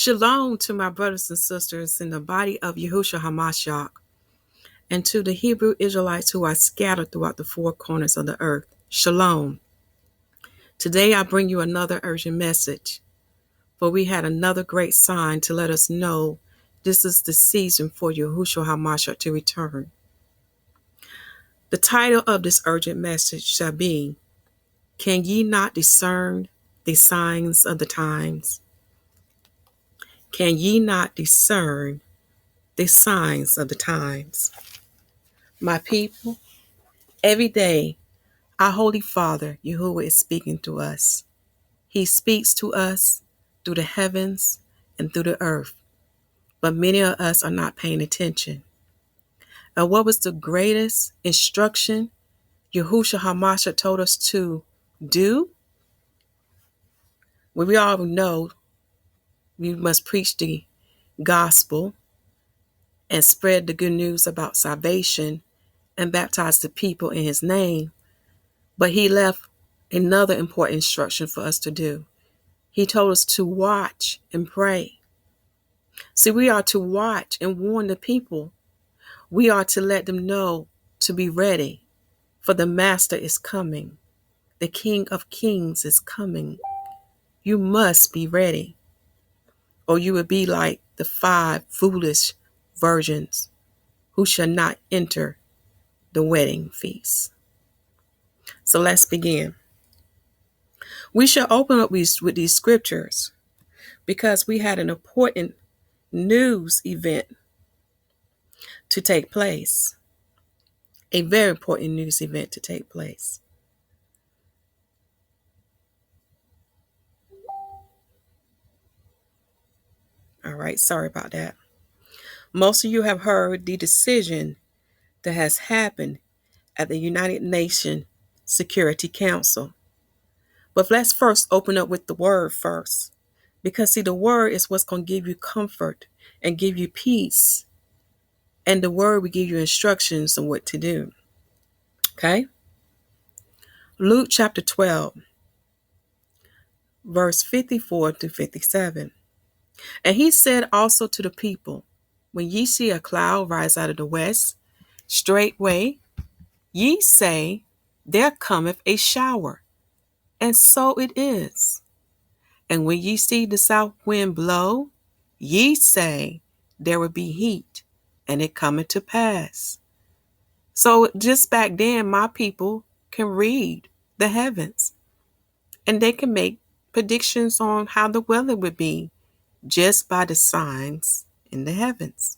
Shalom to my brothers and sisters in the body of Yahushua HaMashyah, and to the Hebrew Israelites who are scattered throughout the four corners of the earth. Shalom. Today I bring you another urgent message, for we had another great sign to let us know this is the season for Yahushua HaMashyah to return. The title of this urgent message shall be, Can ye not discern the signs of the times? Can ye not discern the signs of the times? My people, every day our Holy Father, Yahuwah, is speaking to us. He speaks to us through the heavens and through the earth, but many of us are not paying attention. And what was the greatest instruction Yahushua HaMashyah told us to do? Well, we all know we must preach the gospel and spread the good news about salvation and baptize the people in his name. But he left another important instruction for us to do. He told us to watch and pray. See, we are to watch and warn the people. We are to let them know to be ready, for the Master is coming. The King of Kings is coming. You must be ready, or you will be like the 5 foolish virgins who shall not enter the wedding feast. So let's begin. We shall open up with these scriptures because we had an important news event to take place. A very important news event to take place. All right, sorry about that. Most of you have heard the decision that has happened at the United Nations Security Council. But let's first open up with the word first. Because see, the word is what's going to give you comfort and give you peace. And the word will give you instructions on what to do. Okay? Luke chapter 12, verse 54 to 57. And he said also to the people, when ye see a cloud rise out of the west, straightway ye say, there cometh a shower. And so it is. And when ye see the south wind blow, ye say, there will be heat, and it cometh to pass. So just back then, my people can read the heavens, and they can make predictions on how the weather would be just by the signs in the heavens.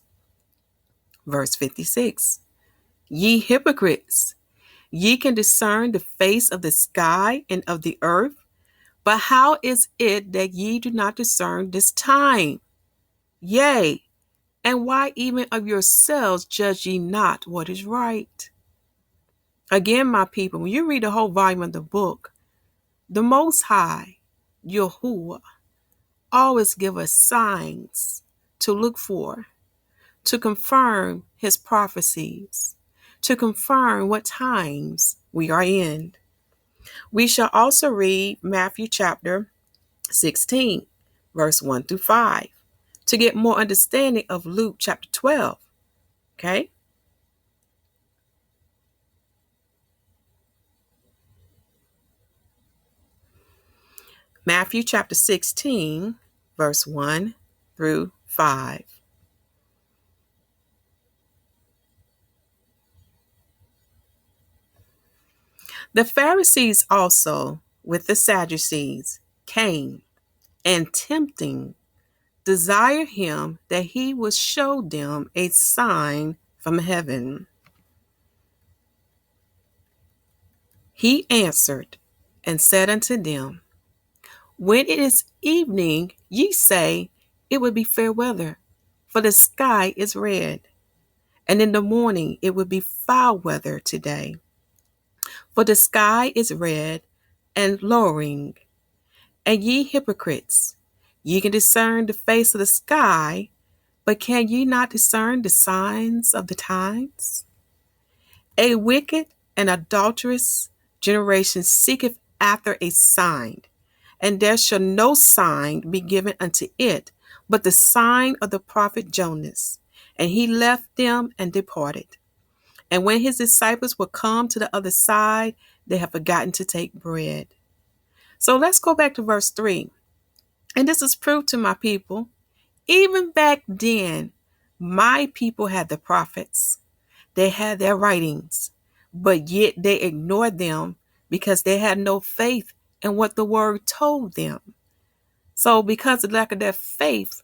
Verse 56. Ye hypocrites, ye can discern the face of the sky and of the earth, but how is it that ye do not discern this time? Yea, and why even of yourselves judge ye not what is right? Again, my people, when you read the whole volume of the book, the Most High, Yahuwah, always give us signs to look for, to confirm his prophecies, to confirm what times we are in. We shall also read Mathew chapter 16, verse 1 through 5, to get more understanding of Luke chapter 12. Okay? Mathew chapter 16, verse 1 through 5. The Pharisees also, with the Sadducees, came, and tempting, desired him that he would show them a sign from heaven. He answered and said unto them, when it is evening, ye say, it would be fair weather, for the sky is red. And in the morning it would be foul weather today, for the sky is red and lowering. And ye hypocrites, ye can discern the face of the sky, but can ye not discern the signs of the times? A wicked and adulterous generation seeketh after a sign, and there shall no sign be given unto it, but the sign of the prophet Jonas. And he left them and departed. And when his disciples were come to the other side, they had forgotten to take bread. So let's go back to verse 3. And this is proof to my people. Even back then, my people had the prophets. They had their writings, but yet they ignored them because they had no faith in what the word told them. So because of lack of their faith,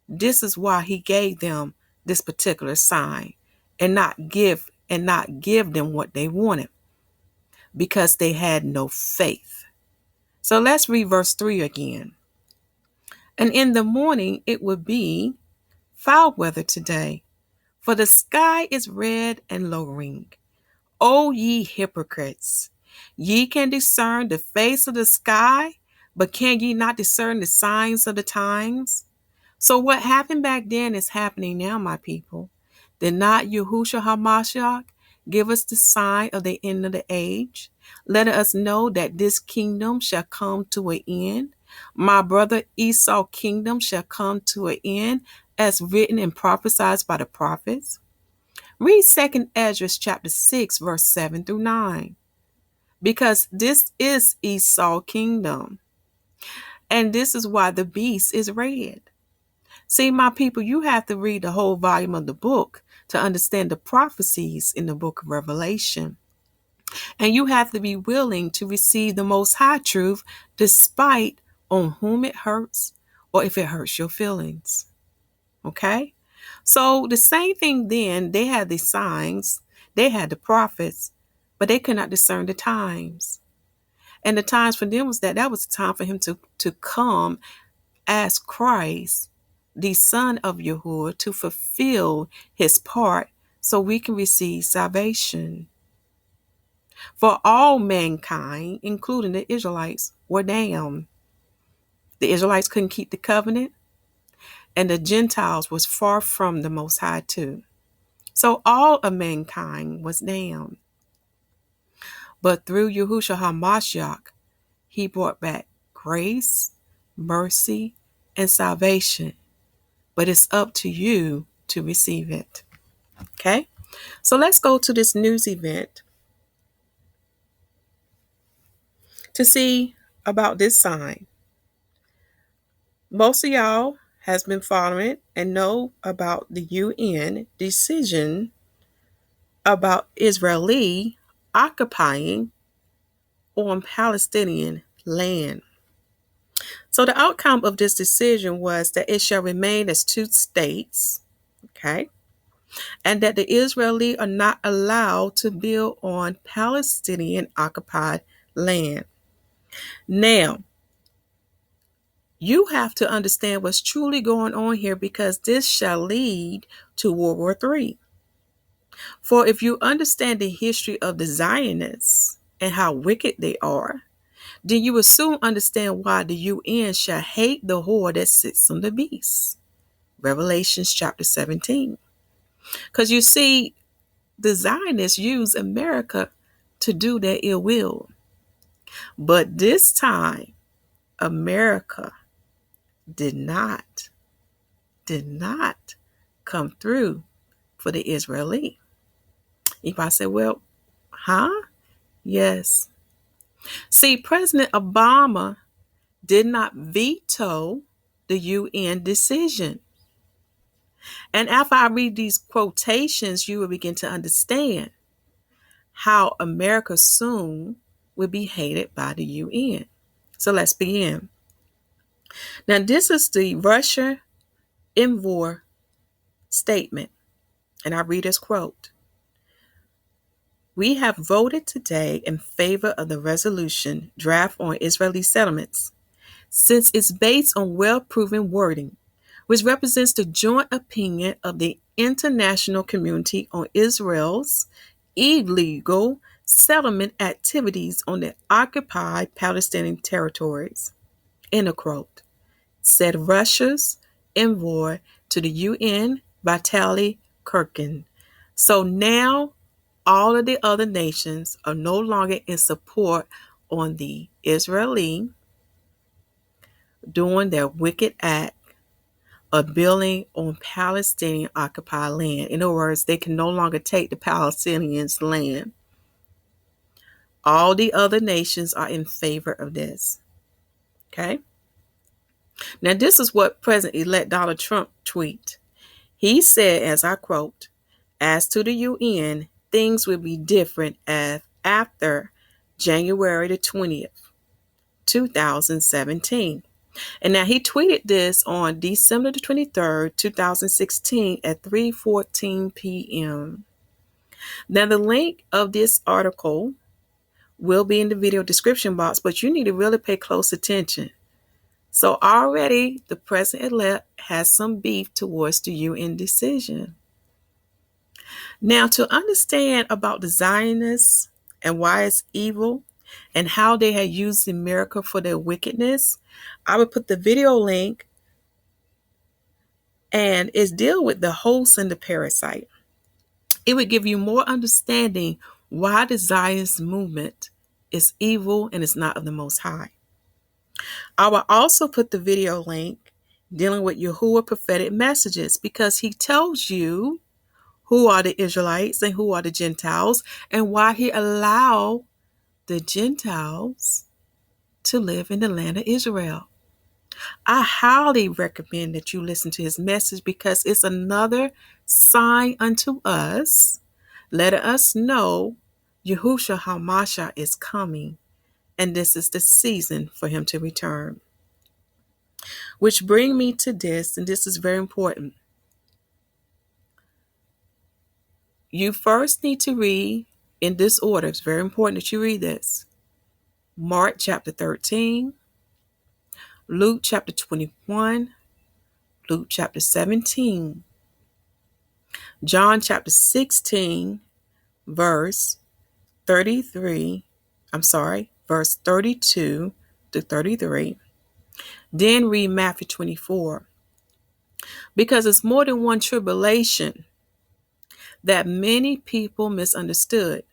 this is why he gave them this particular sign and not give them what they wanted, because they had no faith. So let's read verse 3 again. And in the morning it would be foul weather today, for the sky is red and lowering. O ye hypocrites, ye can discern the face of the sky, but can ye not discern the signs of the times? So what happened back then is happening now, my people. Did not Yahushua HaMashyah give us the sign of the end of the age, letting us know that this kingdom shall come to an end? My brother Esau's kingdom shall come to an end, as written and prophesied by the prophets. Read 2 Ezra chapter 6, verse 7 through 9. Because this is Esau's kingdom. And this is why the beast is red. See, my people, you have to read the whole volume of the book to understand the prophecies in the book of Revelation. And you have to be willing to receive the most high truth despite on whom it hurts or if it hurts your feelings. Okay? So the same thing then, they had the signs, they had the prophets, but they could not discern the times. And the times for them was that was the time for him to come as Christ, the Son of Yahuwah, to fulfill his part so we can receive salvation. For all mankind, including the Israelites, were damned. The Israelites couldn't keep the covenant, and the Gentiles was far from the Most High too. So all of mankind was damned. But through Yahushua HaMashyah, he brought back grace, mercy, and salvation. But it's up to you to receive it. Okay? So let's go to this news event to see about this sign. Most of y'all has been following it and know about the UN decision about Israeli occupying on Palestinian land. So the outcome of this decision was that it shall remain as two states, okay, and that the Israelis are not allowed to build on Palestinian occupied land. Now, you have to understand what's truly going on here, because this shall lead to World War III. For if you understand the history of the Zionists and how wicked they are, then you will soon understand why the UN shall hate the whore that sits on the beast. Revelation chapter 17. Because you see, the Zionists use America to do their ill will. But this time, America did not come through for the Israeli. If I say, well, Yes. See, President Obama did not veto the UN decision. And after I read these quotations, you will begin to understand how America soon will be hated by the UN. So let's begin. Now, this is the Russia envoy statement, and I read this quote. We have voted today in favor of the resolution draft on Israeli settlements, since it's based on well-proven wording, which represents the joint opinion of the international community on Israel's illegal settlement activities on the occupied Palestinian territories. End of quote. Said Russia's envoy to the UN Vitaly Churkin. So now all of the other nations are no longer in support on the Israeli doing their wicked act of building on Palestinian occupied land. In other words, they can no longer take the Palestinians' land. All the other nations are in favor of this. Okay? Now, this is what President-elect Donald Trump tweeted. He said, as I quote, "As to the UN, things will be different after January the 20th, 2017. And now he tweeted this on December the 23rd, 2016 at 3:14 p.m. Now, the link of this article will be in the video description box, but you need to really pay close attention. So already the president-elect has some beef towards the UN decision. Now, to understand about the Zionists and why it's evil and how they had used America for their wickedness, I would put the video link, and it's deal with the host and the parasite. It would give you more understanding why the Zionist movement is evil and is not of the Most High. I will also put the video link dealing with YAHUWAH prophetic messages, because he tells you who are the Israelites and who are the Gentiles and why he allowed the Gentiles to live in the land of Israel. I highly recommend that you listen to his message, because it's another sign unto us, letting us know Yahushua HaMashyah is coming, and this is the season for him to return. Which bring me to this, and this is very important. You first need to read in this order. It's very important that you read this. Mark chapter 13, Luke chapter 21, Luke chapter 17, John chapter 16, verse 32 to 33. Then read Mathew 24. Because it's more than one tribulation that many people misunderstood.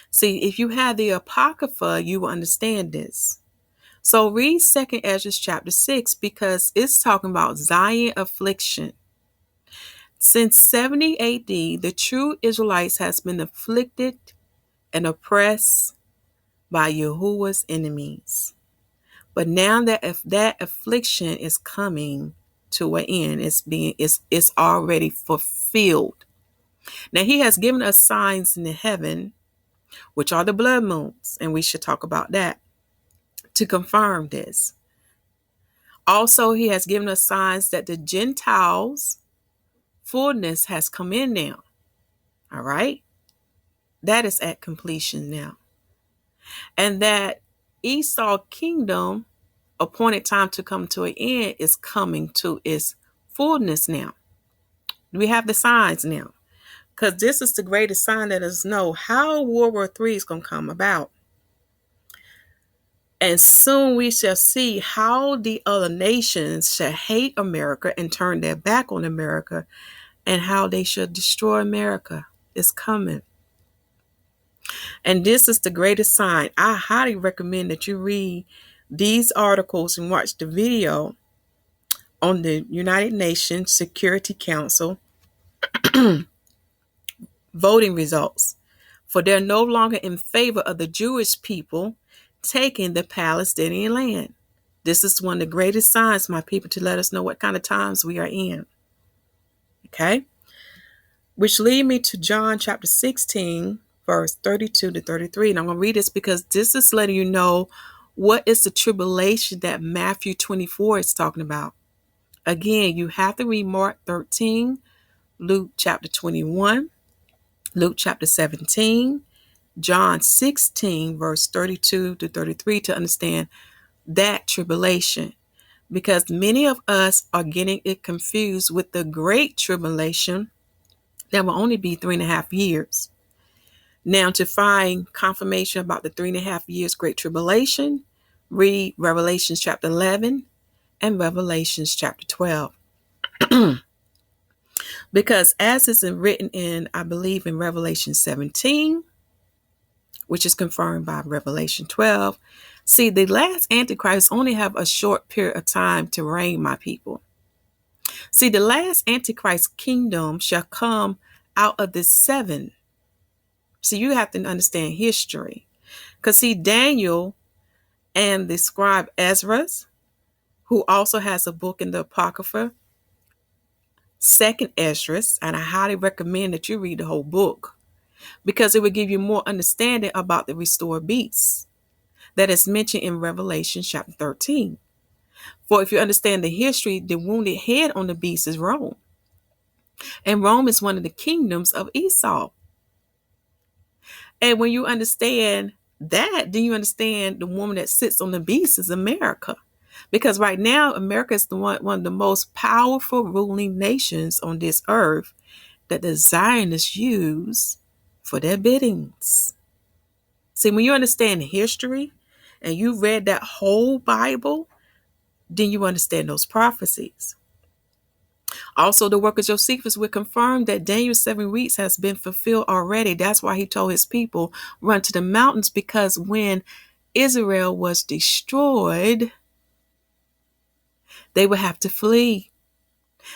See, if you have the Apocrypha, you will understand this. So read 2 Ezra chapter 6, because it's talking about Zion affliction. Since 70 AD, the true Israelites has been afflicted and oppressed by Yahuwah's enemies. But now that if that affliction is coming to an end, it's already fulfilled. Now he has given us signs in the heaven, which are the blood moons, and we should talk about that to confirm this. Also, he has given us signs that the Gentiles' fullness has come in now. All right? That is at completion now. And that Esau kingdom, appointed time to come to an end, is coming to its fullness now. We have the signs now, because this is the greatest sign that us know how World War III is going to come about. And soon we shall see how the other nations shall hate America and turn their back on America, and how they shall destroy America. It's coming. And this is the greatest sign. I highly recommend that you read these articles and watch the video on the United Nations Security Council voting results. For they're no longer in favor of the Jewish people taking the Palestinian land. This is one of the greatest signs, my people, to let us know what kind of times we are in. Okay? Which lead me to John chapter 16, verse 32 to 33. And I'm going to read this because this is letting you know what is the tribulation that Mathew 24 is talking about. Again, you have to read Mark 13, Luke chapter 21, Luke chapter 17, John 16, verse 32 to 33 to understand that tribulation. Because many of us are getting it confused with the great tribulation that will only be 3.5 years. Now, to find confirmation about the 3.5 years great tribulation, read Revelations chapter 11 and Revelations chapter 12. Because as is written in, I believe, in Revelation 17, which is confirmed by Revelation 12, see, the last Antichrist only have a short period of time to reign, my people. See, the last Antichrist kingdom shall come out of the seven. So you have to understand history. Because see, Daniel and the scribe Ezra, who also has a book in the Apocrypha, Second Esdras, and I highly recommend that you read the whole book because it will give you more understanding about the restored beasts that is mentioned in Revelation chapter 13. For if you understand the history, the wounded head on the beast is Rome. And Rome is one of the kingdoms of Esau. And when you understand that, then you understand the woman that sits on the beast is America. Because right now, America is one of the most powerful ruling nations on this earth that the Zionists use for their biddings. See, when you understand history and you read that whole Bible, then you understand those prophecies. Also, the work of Josephus will confirm that Daniel's 7 weeks has been fulfilled already. That's why he told his people, run to the mountains, because when Israel was destroyed, they would have to flee.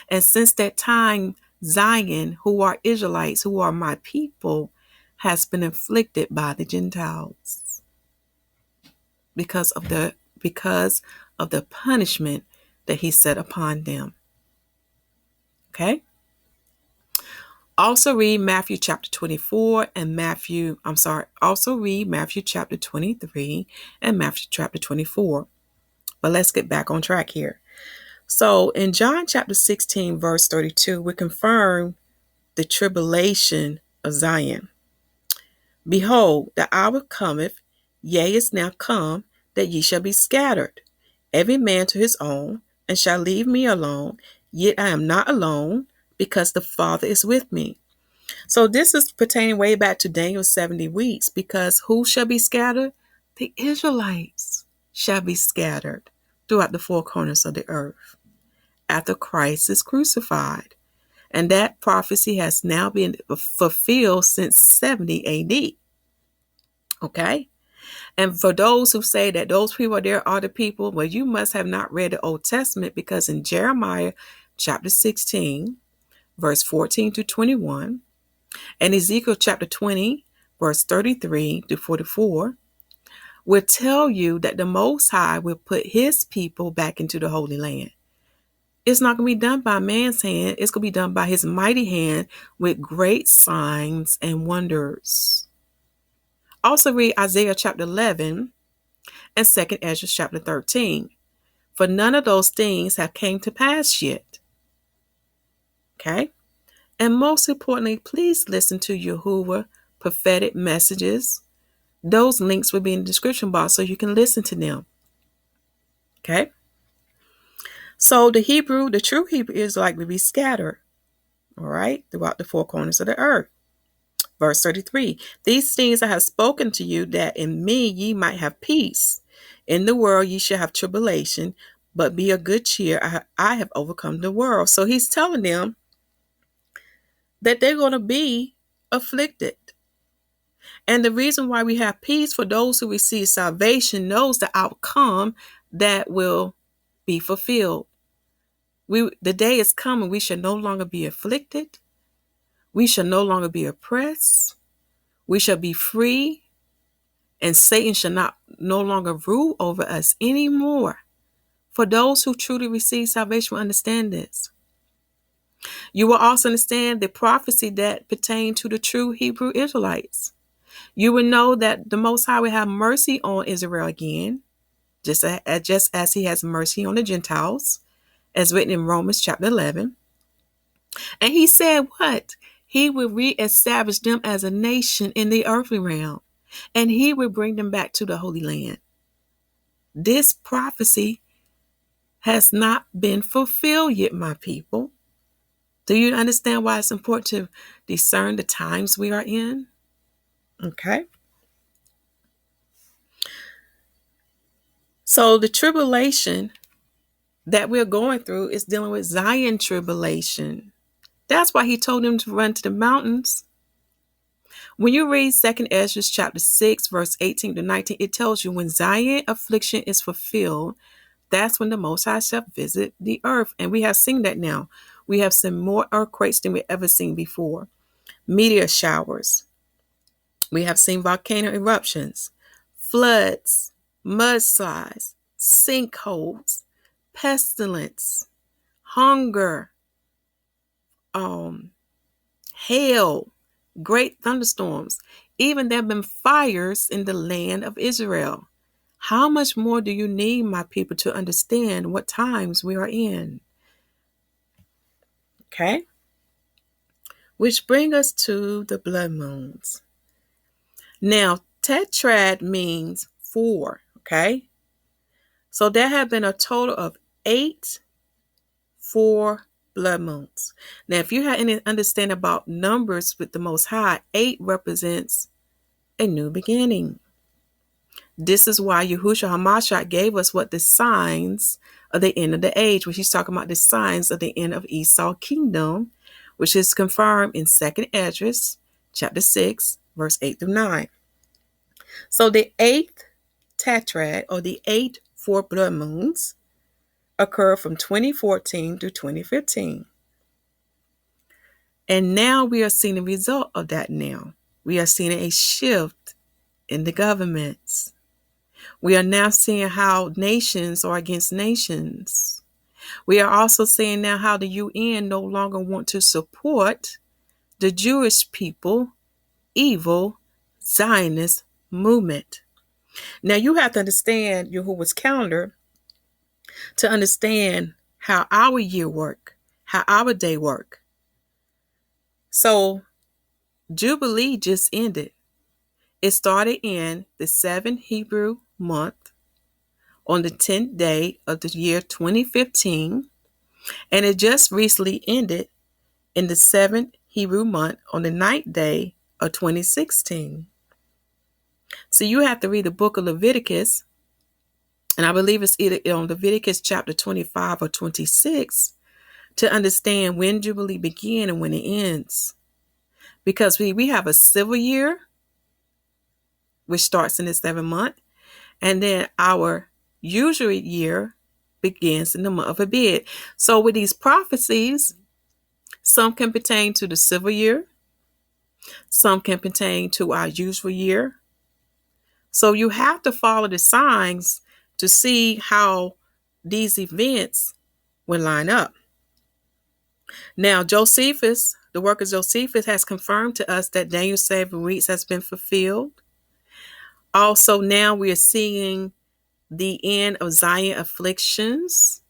And since that time, Zion, who are Israelites, who are my people, has been afflicted by the Gentiles because of the punishment that he set upon them. Okay? Also read Matthew chapter 24 and also read Matthew chapter 23 and Matthew chapter 24. But let's get back on track here. So in John chapter 16, verse 32, we confirm the tribulation of Zion. Behold, the hour cometh, yea, is now come, that ye shall be scattered, every man to his own, and shall leave me alone. Yet I am not alone, because the Father is with me. So this is pertaining way back to Daniel's 70 weeks, because who shall be scattered? The Israelites shall be scattered throughout the four corners of the earth after Christ is crucified. And that prophecy has now been fulfilled since 70 AD. Okay? And for those who say that those people there are the people, well, you must have not read the Old Testament, because in Jeremiah chapter 16, verse 14 to 21, and Ezekiel chapter 20, verse 33 to 44, will tell you that the Most High will put his people back into the Holy Land. It's not going to be done by man's hand. It's going to be done by his mighty hand with great signs and wonders. Also read Isaiah chapter 11 and 2 Ezra chapter 13. For none of those things have came to pass yet. Okay? And most importantly, please listen to YAHUWAH prophetic messages. Those links will be in the description box so you can listen to them. Okay? So the true Hebrew Israelite will be scattered, all right, throughout the four corners of the earth. Verse 33, these things I have spoken to you, that in me ye might have peace. In the world ye shall have tribulation, but be of good cheer. I have overcome the world. So he's telling them that they're going to be afflicted. And the reason why we have peace, for those who receive salvation, knows the outcome that will be fulfilled. The day is coming, we shall no longer be afflicted. We shall no longer be oppressed. We shall be free. And Satan shall no longer rule over us anymore. For those who truly receive salvation will understand this. You will also understand the prophecy that pertained to the true Hebrew Israelites. You will know that the Most High will have mercy on Israel again, just as he has mercy on the Gentiles, as written in Romans chapter 11. And he said what? He will reestablish them as a nation in the earthly realm, and he will bring them back to the Holy Land. This prophecy has not been fulfilled yet, my people. Do you understand why it's important to discern the times we are in? Okay. So the tribulation that we're going through is dealing with Zion tribulation. That's why he told them to run to the mountains. When you read 2 Ezra chapter 6, verse 18 to 19, it tells you when Zion affliction is fulfilled, that's when the Most High shall visit the earth. And we have seen that now. We have seen more earthquakes than we've ever seen before. Meteor showers. We have seen volcano eruptions, floods, mudslides, sinkholes, pestilence, hunger, hail, great thunderstorms. Even there have been fires in the land of Israel. How much more do you need, my people, to understand what times we are in? Okay? Which bring us to the blood moons. Now, Tetrad means 4, okay? So there have been a total of 8 blood moons. Now, if you have any understanding about numbers with the Most High, 8 represents a new beginning. This is why Yahushua HaMashyah gave us what the signs of the end of the age, which he's talking about the signs of the end of Esau's kingdom, which is confirmed in 2nd Esdras, chapter 6, verse 8 through 9. So the 8th Tetrad, or the 8 blood moons, occurred from 2014 to 2015. And now we are seeing the result of that now. We are seeing a shift in the governments. We are now seeing how nations are against nations. We are also seeing now how the UN no longer want to support the Jewish people, evil Zionist movement. Now you have to understand Yahuwah's calendar to understand how our year work, how our day work. So Jubilee just ended. It started in the 7th Hebrew month on the 10th day of the year 2015, and it just recently ended in the 7th Hebrew month on the 9th day of 2016. So you have to read the book of Leviticus, and I believe it's either on Leviticus chapter 25 or 26 to understand when Jubilee begins and when it ends. Because we have a civil year, which starts in the 7th month, and then our usual year begins in the month of Abib. So with these prophecies, some can pertain to the civil year, some can pertain to our usual year. So you have to follow the signs to see how these events will line up. Now, Josephus, the work of Josephus, has confirmed to us that Daniel's 7 weeks has been fulfilled. Also, now we are seeing the end of Zion afflictions.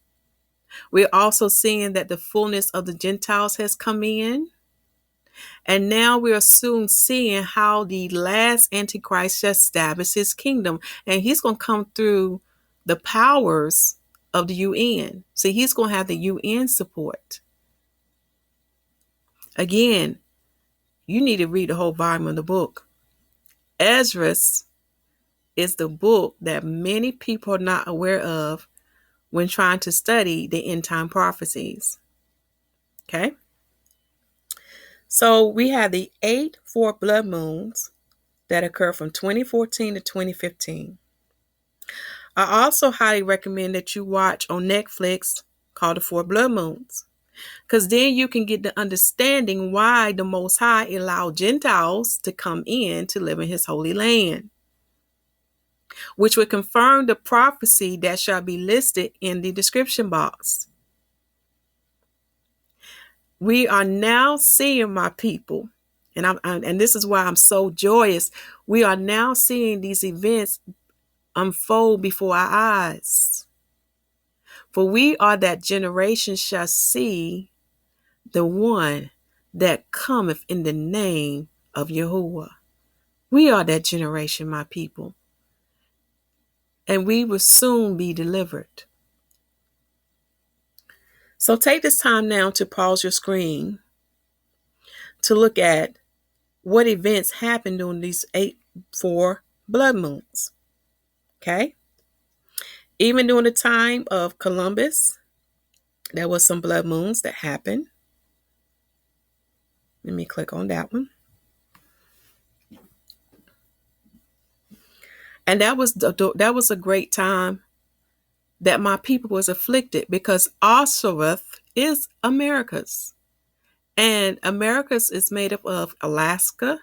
We're also seeing that the fullness of the Gentiles has come in. And now we are soon seeing how the last Antichrist shall establish his kingdom. And he's going to come through the powers of the UN. See, he's going to have the UN support. Again, you need to read the whole volume of the book. Esdras is the book that many people are not aware of when trying to study the end time prophecies. Okay? So we have the 8 blood moons that occur from 2014 to 2015. I also highly recommend that you watch on Netflix called The 4 Blood Moons, because then you can get the understanding why the Most High allowed Gentiles to come in to live in his holy land, which would confirm the prophecy that shall be listed in the description box. We are now seeing, my people, and this is why I'm so joyous. We are now seeing these events unfold before our eyes. For we are that generation shall see the one that cometh in the name of Yahuwah. We are that generation, my people. And we will soon be delivered. So take this time now to pause your screen to look at what events happened during these 8 blood moons. Okay? Even during the time of Columbus, there was some blood moons that happened. Let me click on that one. And that was a great time that my people was afflicted, because Osirith is America's. And America's is made up of Alaska,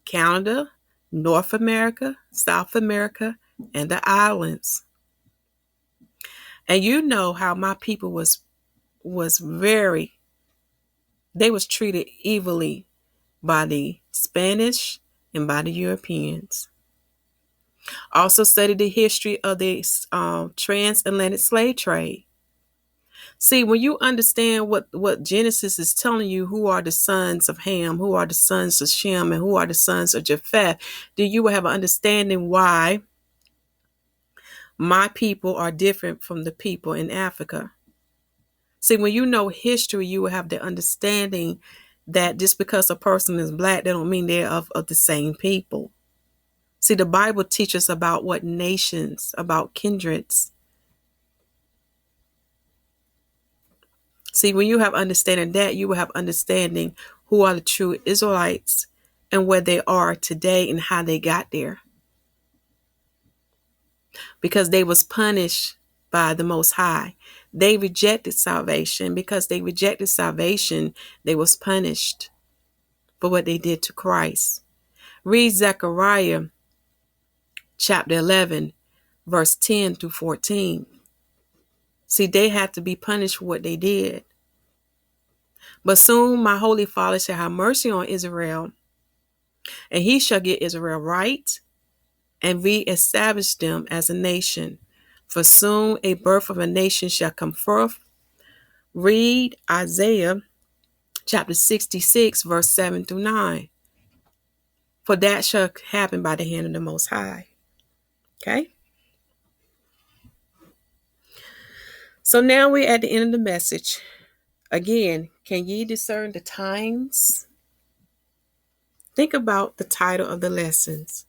Canada, North America, South America, and the islands. And you know how my people was they was treated evilly by the Spanish and by the Europeans. Also studied the history of the transatlantic slave trade. See, when you understand what Genesis is telling you, who are the sons of Ham, who are the sons of Shem, and who are the sons of Japheth, then you will have an understanding why my people are different from the people in Africa. See, when you know history, you will have the understanding that just because a person is black, that don't mean they're of the same people. See, the Bible teaches about what nations, about kindreds. See, when you have understanding that, you will have understanding who are the true Israelites and where they are today and how they got there. Because they was punished by the Most High. They rejected salvation. Because they rejected salvation, they was punished for what they did to Christ. Read Zechariah chapter 11, verse 10 through 14. See, they had to be punished for what they did. But soon my holy Father shall have mercy on Israel, and he shall get Israel right and reestablish them as a nation. For soon a birth of a nation shall come forth. Read Isaiah chapter 66, verse 7 through 9. For that shall happen by the hand of the Most High. Okay? So now we're at the end of the message. Again, can ye discern the times? Think about the title of the lessons.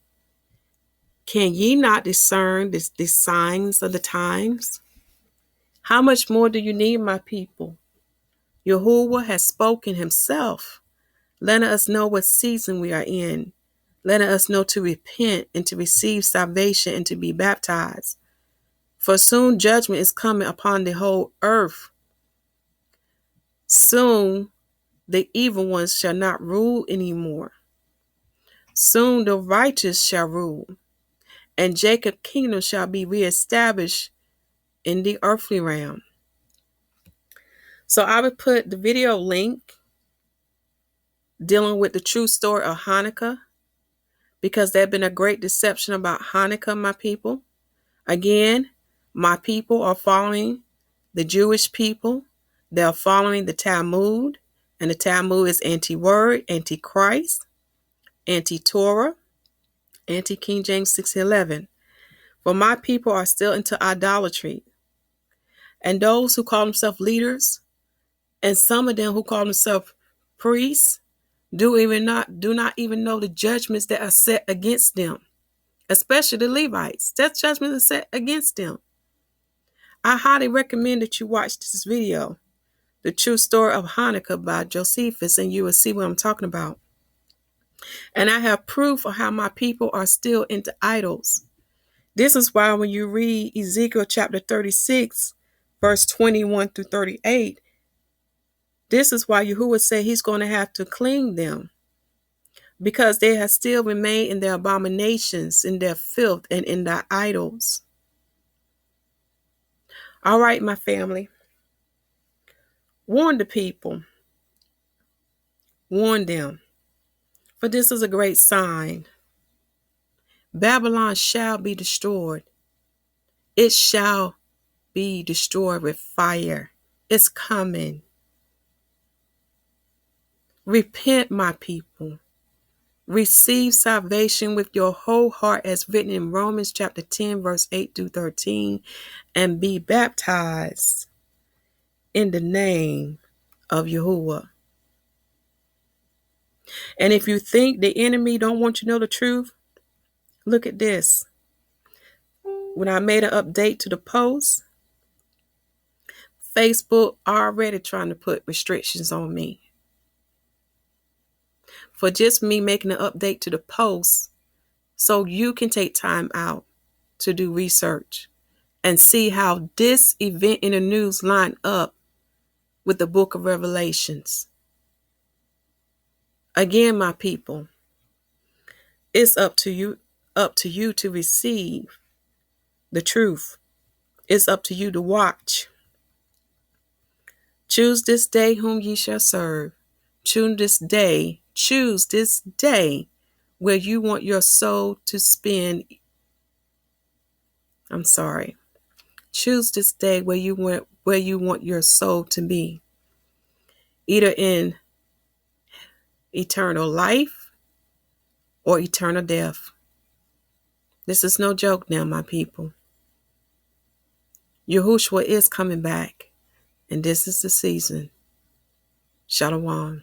Can ye not discern the signs of the times? How much more do you need, my people? Yahuwah has spoken himself, letting us know what season we are in, letting us know to repent and to receive salvation and to be baptized. For soon judgment is coming upon the whole earth. Soon the evil ones shall not rule anymore. Soon the righteous shall rule, and Jacob's kingdom shall be reestablished in the earthly realm. So I would put the video link dealing with the true story of Hanukkah, because there had been a great deception about Hanukkah, my people. Again, my people are following the Jewish people. They are following the Talmud, and the Talmud is anti-word, anti-Christ, anti-Torah, anti-King James 6:11. For my people are still into idolatry. And those who call themselves leaders, and some of them who call themselves priests, do not even know the judgments that are set against them, especially the Levites. That judgment is set against them. I highly recommend that you watch this video, The True Story of Hanukkah by Josephus, and you will see what I'm talking about. And I have proof of how my people are still into idols. This is why when you read Ezekiel chapter 36, verse 21 through 38, this is why Yahuwah said he's going to have to clean them, because they have still remained in their abominations, in their filth, and in their idols. All right, my family. Warn the people. Warn them. For this is a great sign. Babylon shall be destroyed. It shall be destroyed with fire. It's coming. Repent, my people. Receive salvation with your whole heart, as written in Romans chapter 10, verse 8 through 13, and be baptized in the name of Yahuwah. And if you think the enemy don't want you to know the truth, look at this. When I made an update to the post, Facebook already trying to put restrictions on me. For just me making an update to the post, so you can take time out to do research and see how this event in the news line up with the book of Revelations. Again, my people, it's up to you to receive the truth. It's up to you to watch. Choose this day whom ye shall serve. Choose this day where you want your soul to spend. Choose this day where you want your soul to be. Either in eternal life or eternal death. This is no joke now, my people. Yahushua is coming back, and this is the season. Shalom.